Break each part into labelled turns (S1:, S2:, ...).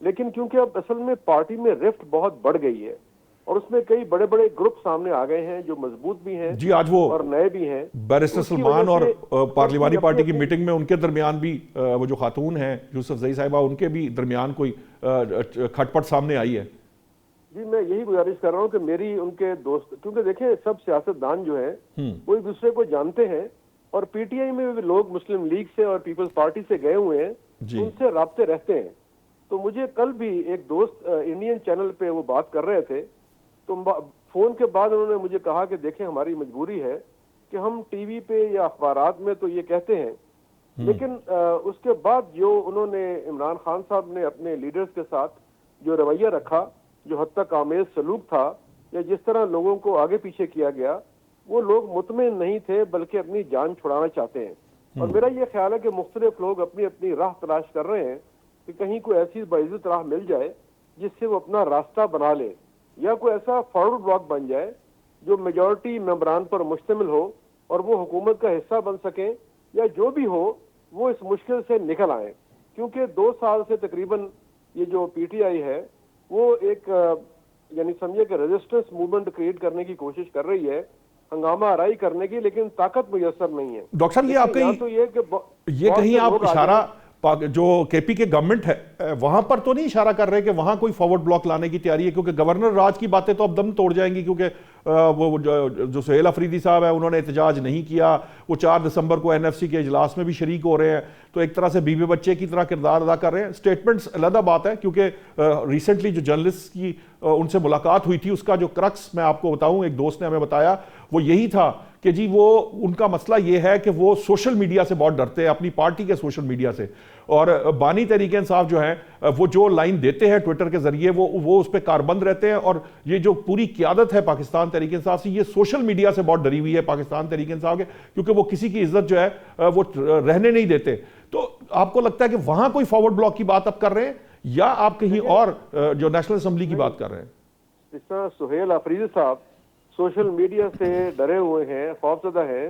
S1: لیکن کیونکہ اب اصل میں پارٹی میں رفٹ بہت بڑھ گئی ہے اور اس میں کئی بڑے بڑے گروپ سامنے آ گئے ہیں جو مضبوط بھی ہیں
S2: جی آج وہ
S1: اور نئے بھی ہیں.
S2: بیرسٹر سلمان اور پارلیمانی پارٹی کی میٹنگ میں ان کے درمیان بھی وہ جو خاتون ہیں یوسف زئی صاحبہ ان کے بھی درمیان کوئی کھٹ پٹ سامنے آئی ہے.
S1: جی میں یہی گزارش کر رہا ہوں کہ میری ان کے دوست, کیونکہ دیکھیں سب سیاستدان جو ہیں وہ ایک دوسرے کو جانتے ہیں اور پی ٹی آئی میں بھی لوگ مسلم لیگ سے اور پیپلز پارٹی سے گئے ہوئے ہیں, ان سے رابطے رہتے ہیں. تو مجھے کل بھی ایک دوست انڈین چینل پہ وہ بات کر رہے تھے, تو فون کے بعد انہوں نے مجھے کہا کہ دیکھیں ہماری مجبوری ہے کہ ہم ٹی وی پہ یا اخبارات میں تو یہ کہتے ہیں, لیکن اس کے بعد جو انہوں نے عمران خان صاحب نے اپنے لیڈرز کے ساتھ جو رویہ رکھا, جو حد تک آمیز سلوک تھا, یا جس طرح لوگوں کو آگے پیچھے کیا گیا, وہ لوگ مطمئن نہیں تھے بلکہ اپنی جان چھڑانا چاہتے ہیں. اور میرا یہ خیال ہے کہ مختلف لوگ اپنی اپنی راہ تلاش کر رہے ہیں کہ کہیں کوئی ایسی باعزت راہ مل جائے جس سے وہ اپنا راستہ بنا لے, یا کوئی ایسا فارورڈ بلاک بن جائے جو میجورٹی ممبران پر مشتمل ہو اور وہ حکومت کا حصہ بن سکیں, یا جو بھی ہو وہ اس مشکل سے نکل آئیں. کیونکہ 2 سال سے تقریباً یہ جو پی ٹی آئی ہے وہ ایک یعنی سمجھے کہ ریزسٹنس موومنٹ کریٹ کرنے کی کوشش کر رہی ہے, ہنگامہ آرائی کرنے کی, لیکن طاقت میسر نہیں ہے.
S2: ڈاکٹر صاحب یہ آپ کہیں آپ اشارہ جو کے پی کے گورنمنٹ ہے وہاں پر تو نہیں اشارہ کر رہے کہ وہاں کوئی فارورڈ بلاک لانے کی تیاری ہے, کیونکہ گورنر راج کی باتیں تو اب دم توڑ جائیں گی, کیونکہ وہ جو سہیل افریدی صاحب ہے انہوں نے احتجاج نہیں کیا, وہ 4 دسمبر کو این ایف سی کے اجلاس میں بھی شریک ہو رہے ہیں, تو ایک طرح سے بیوی بچے کی طرح کردار ادا کر رہے ہیں. سٹیٹمنٹس علیحدہ بات ہے, کیونکہ ریسنٹلی جو جرنلسٹ کی ان سے ملاقات ہوئی تھی اس کا جو کرکس میں آپ کو بتاؤں, ایک دوست نے ہمیں بتایا وہ یہی تھا کہ جی وہ ان کا مسئلہ یہ ہے کہ وہ سوشل میڈیا سے بہت ڈرتے ہیں, اپنی پارٹی کے سوشل میڈیا سے, اور بانی تحریک انصاف جو ہیں وہ جو لائن دیتے ہیں ٹویٹر کے ذریعے وہ اس پہ کاربند رہتے ہیں. اور یہ جو پوری قیادت ہے پاکستان تحریک انصاف سے, یہ سوشل میڈیا سے بہت ڈری ہوئی ہے پاکستان تحریک انصاف کے, کیونکہ وہ کسی کی عزت جو ہے وہ رہنے نہیں دیتے. تو آپ کو لگتا ہے کہ وہاں کوئی فارورڈ بلاک کی بات آپ کر رہے ہیں, یا آپ کہیں اور جو نیشنل اسمبلی کی بات کر رہے ہیں؟
S1: جس طرح سہیل افریدی صاحب سوشل میڈیا سے ڈرے ہوئے ہیں, خوفزدہ ہیں,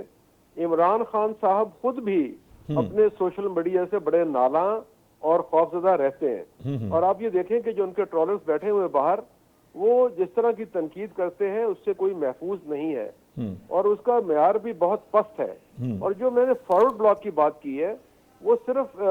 S1: عمران خان صاحب خود بھی اپنے سوشل میڈیا سے بڑے نالاں اور خوفزدہ رہتے ہیں. اور آپ یہ دیکھیں کہ جو ان کے ٹرولرز بیٹھے ہوئے باہر, وہ جس طرح کی تنقید کرتے ہیں اس سے کوئی محفوظ نہیں ہے, اور اس کا معیار بھی بہت پست ہے. اور جو میں نے فارورڈ بلاک کی بات کی ہے وہ صرف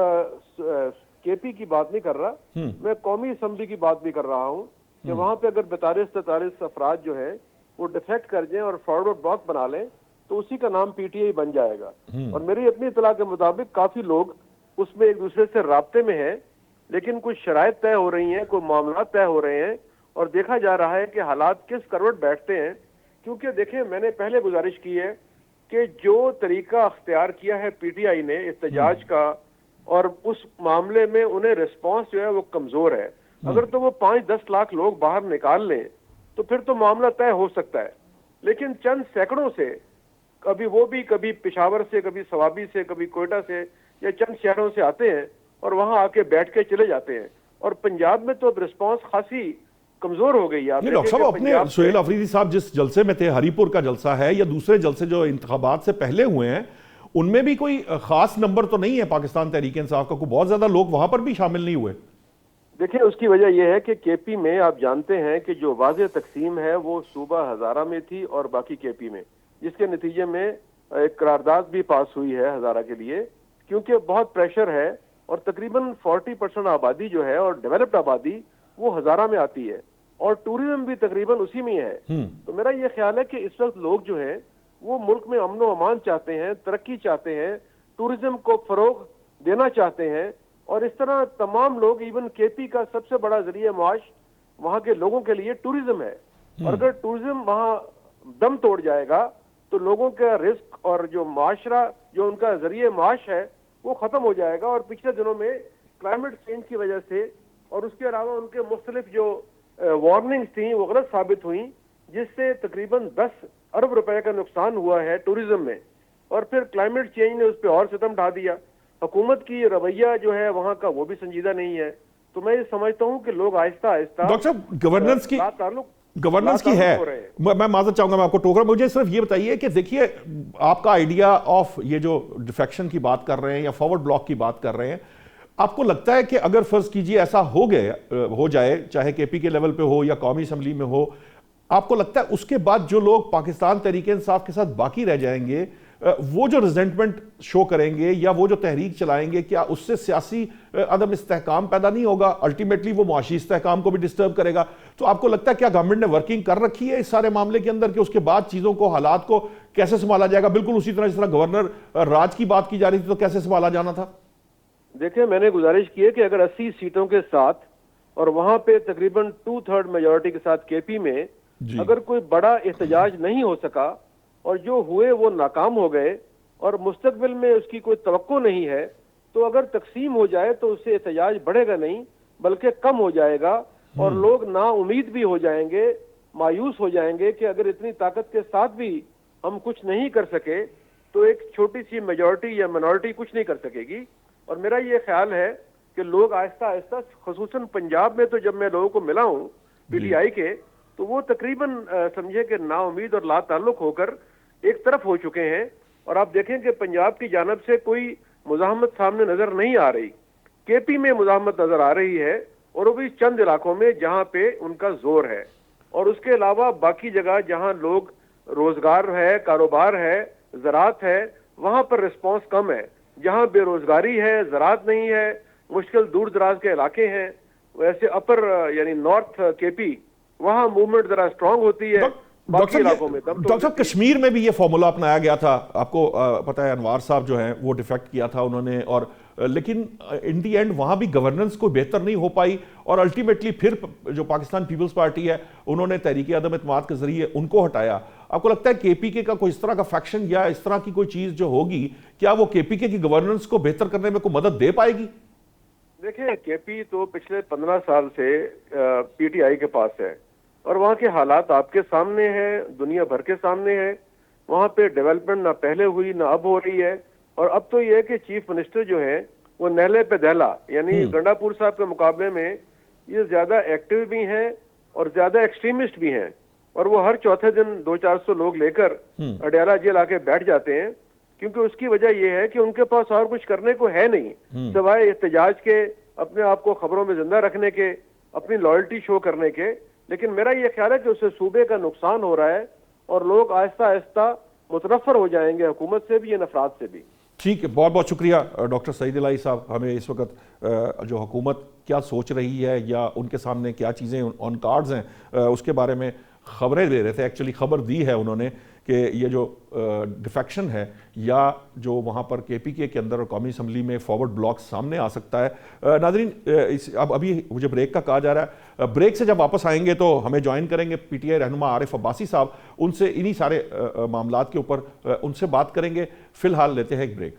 S1: کے پی کی بات نہیں کر رہا, میں قومی اسمبلی کی بات بھی کر رہا ہوں کہ وہاں پہ اگر 42-43 افراد جو ہیں وہ ڈیفیکٹ کر جائیں اور فارورڈ بلاک بنا لیں تو اسی کا نام پی ٹی آئی بن جائے گا. اور میری اپنی اطلاع کے مطابق کافی لوگ اس میں ایک دوسرے سے رابطے میں ہیں, لیکن کچھ شرائط طے ہو رہی ہیں, کوئی معاملات طے ہو رہے ہیں, اور دیکھا جا رہا ہے کہ حالات کس کروٹ بیٹھتے ہیں. کیونکہ دیکھیں میں نے پہلے گزارش کی ہے کہ جو طریقہ اختیار کیا ہے پی ٹی آئی نے احتجاج کا, اور اس معاملے میں انہیں ریسپانس جو ہے وہ کمزور ہے. اگر تو وہ 5-10 لاکھ لوگ باہر نکال لیں تو پھر تو معاملہ طے ہو سکتا ہے, لیکن چند سینکڑوں سے, کبھی وہ بھی کبھی پشاور سے, کبھی سوابی سے, کبھی کوئٹہ سے, یا چند شہروں سے آتے ہیں اور وہاں آ کے بیٹھ کے چلے جاتے ہیں. اور پنجاب میں تو اب رسپانس خاصی کمزور ہو گئی ہے.
S2: ڈاکٹر صاحب اپنے سہیل افریدی صاحب جس جلسے میں تھے, ہری پور کا جلسہ ہے یا دوسرے جلسے جو انتخابات سے پہلے ہوئے ہیں, ان میں بھی کوئی خاص نمبر تو نہیں ہے پاکستان تحریک انصاف کا, کوئی بہت زیادہ لوگ وہاں پر بھی شامل نہیں ہوئے.
S1: دیکھیں اس کی وجہ یہ ہے کہ کے پی میں آپ جانتے ہیں کہ جو واضح تقسیم ہے وہ صوبہ ہزارہ میں تھی اور باقی کے پی میں, جس کے نتیجے میں ایک قرارداد بھی پاس ہوئی ہے ہزارہ کے لیے, کیونکہ بہت پریشر ہے, اور تقریباً 40% آبادی جو ہے اور ڈیولپڈ آبادی وہ ہزارہ میں آتی ہے, اور ٹوریزم بھی تقریباً اسی میں ہے. تو میرا یہ خیال ہے کہ اس وقت لوگ جو ہیں وہ ملک میں امن و امان چاہتے ہیں, ترقی چاہتے ہیں, ٹوریزم کو فروغ دینا چاہتے ہیں, اور اس طرح تمام لوگ, ایون کے پی کا سب سے بڑا ذریعہ معاش وہاں کے لوگوں کے لیے ٹوریزم ہے, اور اگر ٹوریزم وہاں دم توڑ جائے گا تو لوگوں کا رزق اور جو معاشرہ, جو ان کا ذریعہ معاش ہے وہ ختم ہو جائے گا. اور پچھلے دنوں میں کلائمیٹ چینج کی وجہ سے اور اس کے علاوہ ان کے مختلف جو وارننگز تھیں وہ غلط ثابت ہوئیں, جس سے تقریباً 10 ارب روپے کا نقصان ہوا ہے ٹوریزم میں, اور پھر کلائمیٹ چینج نے اس پہ اور ستم ڈھا دیا. حکومت کی رویہ جو ہے وہاں کا وہ بھی سنجیدہ نہیں ہے. تو میں یہ سمجھتا ہوں کہ لوگ آہستہ آہستہ
S2: ڈاکٹر صاحب گورننس کی ہے, میں معذرت چاہوں گا, میں آپ کو ٹوک رہا ہوں, مجھے صرف یہ بتائیے کہ دیکھیے آپ کا آئیڈیا آف یہ جو ڈیفیکشن کی بات کر رہے ہیں یا فارورڈ بلاک کی بات کر رہے ہیں, آپ کو لگتا ہے کہ اگر فرض کیجئے ایسا ہو جائے چاہے کے پی کے لیول پہ ہو یا قومی اسمبلی میں ہو، آپ کو لگتا ہے اس کے بعد جو لوگ پاکستان تحریک انصاف کے ساتھ باقی رہ جائیں گے وہ جو ریزنٹمنٹ شو کریں گے یا وہ جو تحریک چلائیں گے، کیا اس سے سیاسی عدم استحکام پیدا نہیں ہوگا؟ الٹیمیٹلی وہ معاشی استحکام کو بھی ڈسٹرب کرے گا۔ تو آپ کو لگتا ہے کیا گورنمنٹ نے ورکنگ کر رکھی ہے اس سارے معاملے کے اندر کہ اس کے بعد چیزوں کو، حالات کو کیسے سنبھالا جائے گا؟ بالکل اسی طرح جس طرح گورنر راج کی بات کی جا رہی تھی تو کیسے سنبھالا جانا تھا؟
S1: دیکھیں، میں نے گزارش کی ہے کہ اگر 80 سیٹوں کے ساتھ اور وہاں پہ تقریباً 2/3 میجورٹی کے ساتھ کے پی میں اگر کوئی بڑا احتجاج نہیں ہو سکا اور جو ہوئے وہ ناکام ہو گئے اور مستقبل میں اس کی کوئی توقع نہیں ہے، تو اگر تقسیم ہو جائے تو اس سے احتجاج بڑھے گا نہیں بلکہ کم ہو جائے گا، اور لوگ نا امید بھی ہو جائیں گے، مایوس ہو جائیں گے کہ اگر اتنی طاقت کے ساتھ بھی ہم کچھ نہیں کر سکے تو ایک چھوٹی سی میجورٹی یا منورٹی کچھ نہیں کر سکے گی۔ اور میرا یہ خیال ہے کہ لوگ آہستہ آہستہ، خصوصاً پنجاب میں تو جب میں لوگوں کو ملا ہوں پی ٹی آئی کے، تو وہ تقریباً سمجھے کہ نا امید اور لا تعلق ہو کر ایک طرف ہو چکے ہیں، اور آپ دیکھیں کہ پنجاب کی جانب سے کوئی مزاحمت سامنے نظر نہیں آ رہی۔ کے پی میں مزاحمت نظر آ رہی ہے، اور وہ بھی چند علاقوں میں جہاں پہ ان کا زور ہے، اور اس کے علاوہ باقی جگہ جہاں لوگ روزگار ہے، کاروبار ہے، زراعت ہے، وہاں پر رسپانس کم ہے۔ جہاں بے روزگاری ہے، زراعت نہیں ہے، مشکل دور دراز کے علاقے ہیں، ویسے اپر یعنی نارتھ کے پی، وہاں موومنٹ ذرا اسٹرانگ ہوتی ہے، باقی علاقوں میں
S2: ڈاکٹر صاحب کشمیر میں بھی یہ فارمولہ اپنایا گیا تھا، آپ کو پتہ ہے انوار صاحب جو ہیں وہ ڈیفیکٹ کیا تھا انہوں نے، اور لیکن ان دی اینڈ وہاں بھی گورننس کو بہتر نہیں ہو پائی، اور الٹیمیٹلی پھر جو پاکستان پیپلز پارٹی ہے انہوں نے تحریک عدم اعتماد کے ذریعے ان کو ہٹایا۔ آپ کو لگتا ہے کے پی کے کا کوئی اس طرح کا فیکشن یا اس طرح کی کوئی چیز جو ہوگی، کیا وہ کے پی کے کی گورننس کو بہتر کرنے میں کوئی مدد دے پائے گی؟
S1: دیکھیں، کے پی تو پچھلے 15 سال سے پی ٹی آئی کے پاس ہے، اور وہاں کے حالات آپ کے سامنے ہیں، دنیا بھر کے سامنے ہیں۔ وہاں پہ ڈیولپمنٹ نہ پہلے ہوئی نہ اب ہو رہی ہے، اور اب تو یہ ہے کہ چیف منسٹر جو ہیں وہ نہلے پہ دہلا، یعنی گنڈا پور صاحب کے مقابلے میں یہ زیادہ ایکٹیو بھی ہیں اور زیادہ ایکسٹریمسٹ بھی ہیں، اور وہ ہر چوتھے دن 200-400 لوگ لے کر اڈیالہ جیل آ کے بیٹھ جاتے ہیں، کیونکہ اس کی وجہ یہ ہے کہ ان کے پاس اور کچھ کرنے کو ہے نہیں سوائے احتجاج کے، اپنے آپ کو خبروں میں زندہ رکھنے کے، اپنی لائلٹی شو کرنے کے۔ لیکن میرا یہ خیال ہے کہ اس سے صوبے کا نقصان ہو رہا ہے، اور لوگ آہستہ آہستہ متنفر ہو جائیں گے حکومت سے بھی، ان افراد سے بھی۔
S2: ٹھیک ہے، بہت بہت شکریہ ڈاکٹر سعید الہی صاحب، ہمیں اس وقت جو حکومت کیا سوچ رہی ہے یا ان کے سامنے کیا چیزیں آن کارڈز ہیں اس کے بارے میں خبریں دے رہے تھے۔ ایکچولی خبر دی ہے انہوں نے کہ یہ جو ڈیفیکشن ہے یا جو وہاں پر کے پی کے اندر اور قومی اسمبلی میں فارورڈ بلاک سامنے آ سکتا ہے۔ ناظرین، اب ابھی مجھے بریک کا کہا جا رہا ہے، بریک سے جب واپس آئیں گے تو ہمیں جوائن کریں گے پی ٹی آئی رہنما عارف عباسی صاحب، ان سے انہی سارے معاملات کے اوپر ان سے بات کریں گے۔ فی الحال لیتے ہیں ایک بریک۔